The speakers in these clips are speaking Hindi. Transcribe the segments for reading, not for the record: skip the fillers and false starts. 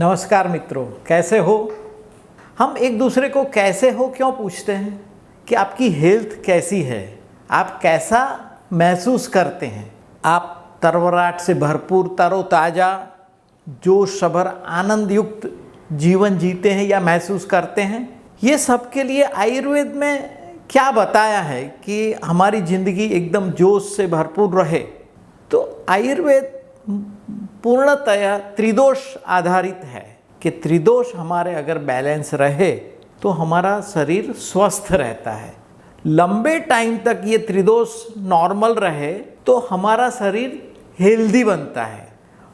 नमस्कार मित्रों, कैसे हो। हम एक दूसरे को कैसे हो क्यों पूछते हैं कि आपकी हेल्थ कैसी है, आप कैसा महसूस करते हैं, आप तरवराट से भरपूर तरोताज़ा जोश भर आनंद युक्त जीवन जीते हैं या महसूस करते हैं। ये सब के लिए आयुर्वेद में क्या बताया है कि हमारी ज़िंदगी एकदम जोश से भरपूर रहे। तो आयुर्वेद पूर्णतया त्रिदोष आधारित है कि त्रिदोष हमारे अगर बैलेंस रहे तो हमारा शरीर स्वस्थ रहता है। लंबे टाइम तक ये त्रिदोष नॉर्मल रहे तो हमारा शरीर हेल्दी बनता है,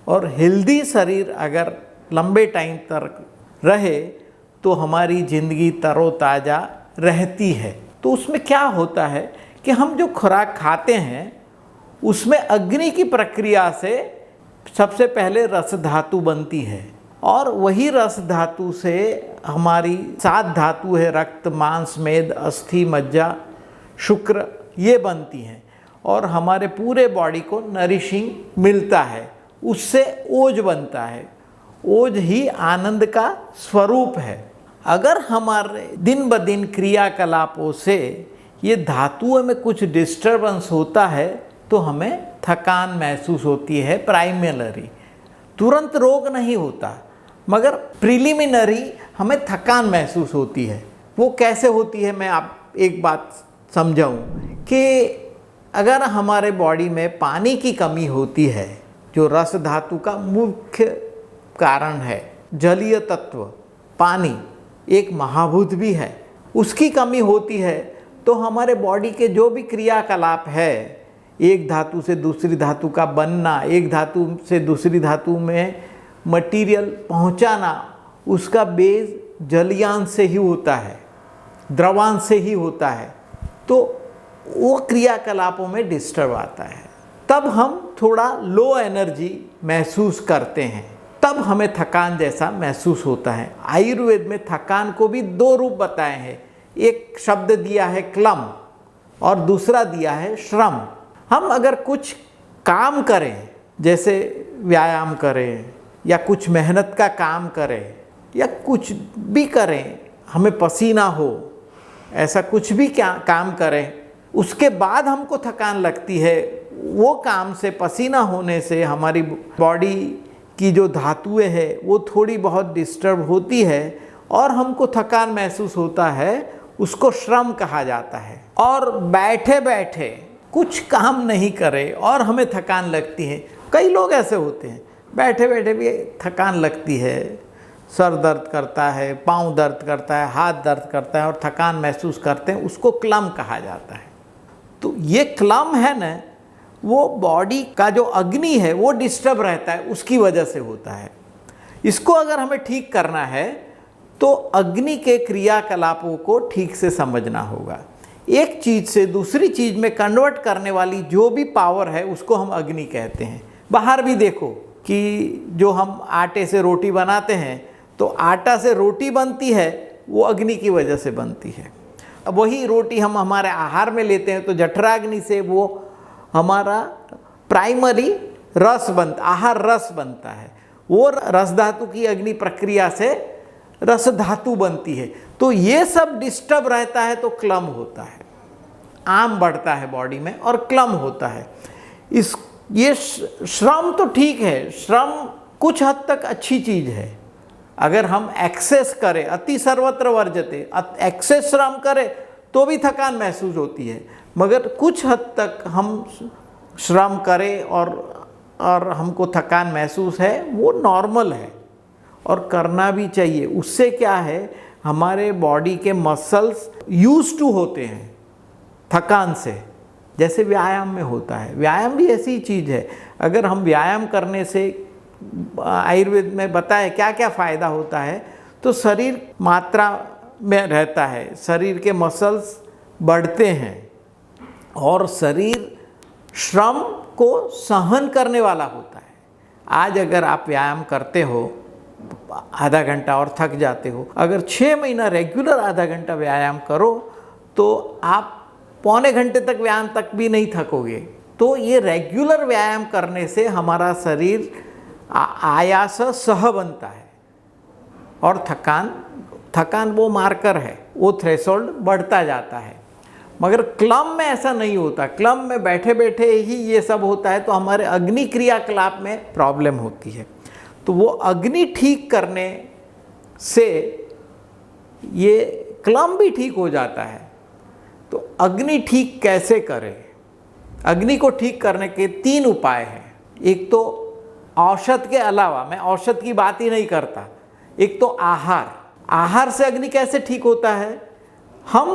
और हेल्दी शरीर अगर लंबे टाइम तक रहे तो हमारी ज़िंदगी तरोताज़ा रहती है। तो उसमें क्या होता है कि हम जो खुराक खाते हैं उसमें अग्नि की प्रक्रिया से सबसे पहले रस धातु बनती है, और वही रस धातु से हमारी 7 धातु है, रक्त मांस मेद अस्थि मज्जा शुक्र, ये बनती हैं और हमारे पूरे बॉडी को नरिशिंग मिलता है। उससे ओज बनता है। ओज ही आनंद का स्वरूप है। अगर हमारे दिन ब दिन क्रियाकलापों से ये धातुओं में कुछ डिस्टर्बेंस होता है तो हमें थकान महसूस होती है। प्राइमरी तुरंत रोग नहीं होता, मगर प्रिलिमिनरी हमें थकान महसूस होती है। वो कैसे होती है, मैं आप एक बात समझाऊं कि अगर हमारे बॉडी में पानी की कमी होती है, जो रस धातु का मुख्य कारण है, जलीय तत्व पानी एक महाभूत भी है, उसकी कमी होती है तो हमारे बॉडी के जो भी क्रियाकलाप है, एक धातु से दूसरी धातु का बनना, एक धातु से दूसरी धातु में मटेरियल पहुंचाना, उसका बेस जलीयांश से ही होता है, द्रवांश से ही होता है। तो वो क्रियाकलापों में डिस्टर्ब आता है, तब हम थोड़ा लो एनर्जी महसूस करते हैं, तब हमें थकान जैसा महसूस होता है। आयुर्वेद में थकान को भी 2 रूप बताए हैं। एक शब्द दिया है क्लम और दूसरा दिया है श्रम। हम अगर कुछ काम करें, जैसे व्यायाम करें या कुछ मेहनत का काम करें या कुछ भी करें, हमें पसीना हो, ऐसा कुछ भी क्या काम करें, उसके बाद हमको थकान लगती है। वो काम से, पसीना होने से हमारी बॉडी की जो धातुएं हैं वो थोड़ी बहुत डिस्टर्ब होती है और हमको थकान महसूस होता है, उसको श्रम कहा जाता है। और बैठे बैठे कुछ काम नहीं करे और हमें थकान लगती है। कई लोग ऐसे होते हैं, बैठे बैठे भी थकान लगती है, सर दर्द करता है, पाँव दर्द करता है, हाथ दर्द करता है और थकान महसूस करते हैं, उसको क्लम कहा जाता है। तो ये क्लम है ना, वो बॉडी का जो अग्नि है वो डिस्टर्ब रहता है, उसकी वजह से होता है। इसको अगर हमें ठीक करना है तो अग्नि के क्रियाकलापों को ठीक से समझना होगा। एक चीज़ से दूसरी चीज़ में कन्वर्ट करने वाली जो भी पावर है उसको हम अग्नि कहते हैं। बाहर भी देखो कि जो हम आटे से रोटी बनाते हैं तो आटा से रोटी बनती है, वो अग्नि की वजह से बनती है। अब वही रोटी हम हमारे आहार में लेते हैं तो जठराग्नि से वो हमारा प्राइमरी रस बनता, आहार रस बनता है। वो रस धातु की अग्नि प्रक्रिया से रस धातु बनती है। तो ये सब डिस्टर्ब रहता है तो क्लम होता है, आम बढ़ता है बॉडी में और क्लम होता है। ये श्रम तो ठीक है, श्रम कुछ हद तक अच्छी चीज़ है। अगर हम एक्सेस करें, अति सर्वत्र वर्जते, एक्सेस श्रम करें तो भी थकान महसूस होती है, मगर कुछ हद तक हम श्रम करें और हमको थकान महसूस है, वो नॉर्मल है और करना भी चाहिए। उससे क्या है, हमारे बॉडी के मसल्स यूज टू होते हैं थकान से, जैसे व्यायाम में होता है। व्यायाम भी ऐसी चीज़ है, अगर हम व्यायाम करने से, आयुर्वेद में बताए क्या क्या फ़ायदा होता है, तो शरीर मात्रा में रहता है, शरीर के मसल्स बढ़ते हैं और शरीर श्रम को सहन करने वाला होता है। आज अगर आप व्यायाम करते हो आधा घंटा और थक जाते हो, अगर 6 महीना रेगुलर आधा घंटा व्यायाम करो तो आप पौने घंटे तक व्यायाम तक भी नहीं थकोगे। तो ये रेगुलर व्यायाम करने से हमारा शरीर आयास सह बनता है। और थकान वो मार्कर है, वो थ्रेशोल्ड बढ़ता जाता है। मगर क्लम में ऐसा नहीं होता। क्लम में बैठे बैठे ही ये सब होता है, तो हमारे अग्नि क्रियाकलाप में प्रॉब्लम होती है। तो वो अग्नि ठीक करने से ये क्लम भी ठीक हो जाता है। तो अग्नि ठीक कैसे करें? अग्नि को ठीक करने के 3 उपाय हैं। एक तो औषध के अलावा, मैं औषध की बात ही नहीं करता, एक तो आहार से अग्नि कैसे ठीक होता है? हम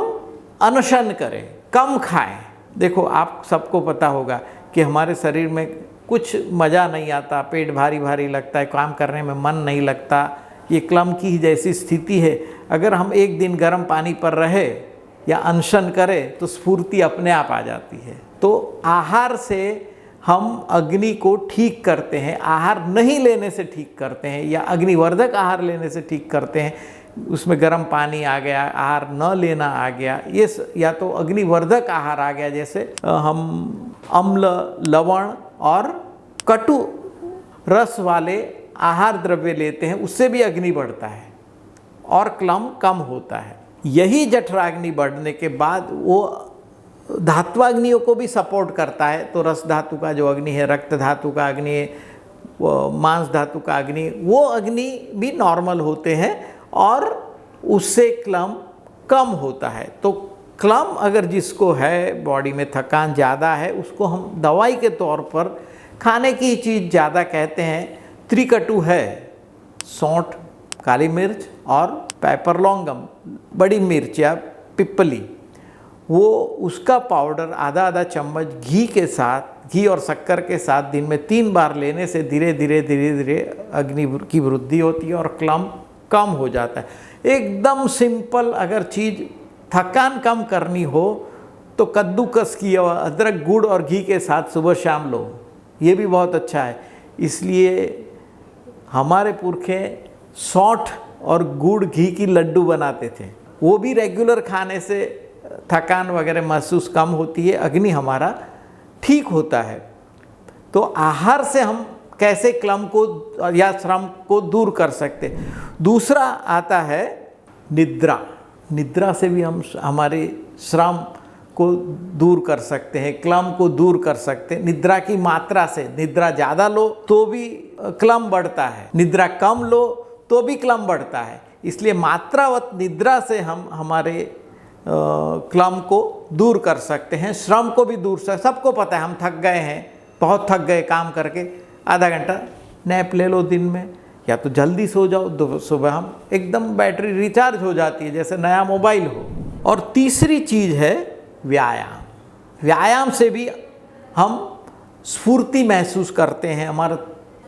अनशन करें, कम खाएं। देखो, आप सबको पता होगा कि हमारे शरीर में कुछ मज़ा नहीं आता, पेट भारी भारी लगता है, काम करने में मन नहीं लगता। ये क्लम की ही जैसी स्थिति है। अगर हम एक दिन गर्म पानी पर रहे या अनशन करें तो स्फूर्ति अपने आप आ जाती है। तो आहार से हम अग्नि को ठीक करते हैं, आहार नहीं लेने से ठीक करते हैं, या अग्निवर्धक आहार लेने से ठीक करते हैं। उसमें गर्म पानी आ गया, आहार न लेना आ गया, ये या तो अग्निवर्धक आहार आ गया, जैसे हम अम्ल, लवण और कटु रस वाले आहार द्रव्य लेते हैं, उससे भी अग्नि बढ़ता है और क्लम कम होता है। यही जठराग्नि बढ़ने के बाद वो धात्वाग्नियों को भी सपोर्ट करता है। तो रस धातु का जो अग्नि है, रक्त धातु का अग्नि है, मांस धातु का अग्नि, वो अग्नि भी नॉर्मल होते हैं और उससे क्लम कम होता है। तो क्लम अगर जिसको है, बॉडी में थकान ज़्यादा है, उसको हम दवाई के तौर पर खाने की चीज़ ज़्यादा कहते हैं। त्रिकटु है, सौंठ, काली मिर्च और पेपरलॉन्गम, बड़ी मिर्च या पिपली, वो उसका पाउडर आधा चम्मच घी के साथ, घी और शक्कर के साथ दिन में 3 बार लेने से धीरे धीरे अग्नि की वृद्धि होती है और क्लम कम हो जाता है। एकदम सिंपल अगर चीज़ थकान कम करनी हो तो कद्दूकस की अदरक, गुड़ और घी के साथ सुबह शाम लो, ये भी बहुत अच्छा है। इसलिए हमारे पुरखे सौंठ और गुड़ घी की लड्डू बनाते थे, वो भी रेगुलर खाने से थकान वगैरह महसूस कम होती है, अग्नि हमारा ठीक होता है। तो आहार से हम कैसे क्लम को या श्रम को दूर कर सकते। दूसरा आता है निद्रा। निद्रा से भी हम हमारे श्रम को दूर कर सकते हैं, क्लम को दूर कर सकते हैं। निद्रा की मात्रा से, निद्रा ज़्यादा लो तो भी क्लम बढ़ता है, निद्रा कम लो तो भी क्लम बढ़ता है। इसलिए मात्रावत निद्रा से हम हमारे क्लम को दूर कर सकते हैं, श्रम को भी दूर कर। सबको पता है हम थक गए हैं, बहुत थक गए काम करके, आधा घंटा नैप ले लो दिन में, या तो जल्दी सो जाओ, तो सुबह हम एकदम बैटरी रिचार्ज हो जाती है जैसे नया मोबाइल हो। और तीसरी चीज़ है व्यायाम। व्यायाम से भी हम स्फूर्ति महसूस करते हैं, हमारा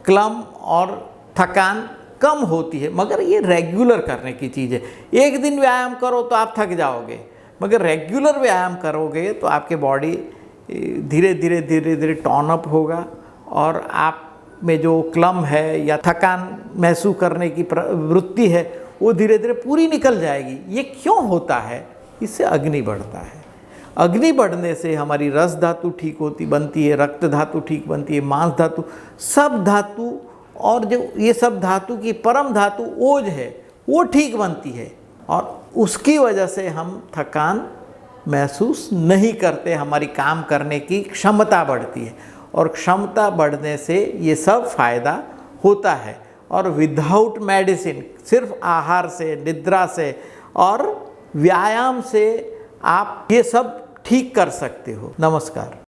क्लम और थकान कम होती है। मगर ये रेगुलर करने की चीज़ है। एक दिन व्यायाम करो तो आप थक जाओगे, मगर रेगुलर व्यायाम करोगे तो आपके बॉडी धीरे धीरे टॉन अप होगा और आप में जो क्लम है या थकान महसूस करने की वृत्ति है वो धीरे धीरे पूरी निकल जाएगी। ये क्यों होता है? इससे अग्नि बढ़ता है। अग्नि बढ़ने से हमारी रस धातु ठीक होती बनती है, रक्त धातु ठीक बनती है, मांस धातु, सब धातु, और जो ये सब धातु की परम धातु ओज है वो ठीक बनती है, और उसकी वजह से हम थकान महसूस नहीं करते, हमारी काम करने की क्षमता बढ़ती है, और क्षमता बढ़ने से ये सब फायदा होता है। और विदाउट मेडिसिन, सिर्फ आहार से, निद्रा से और व्यायाम से आप ये सब ठीक कर सकते हो। नमस्कार।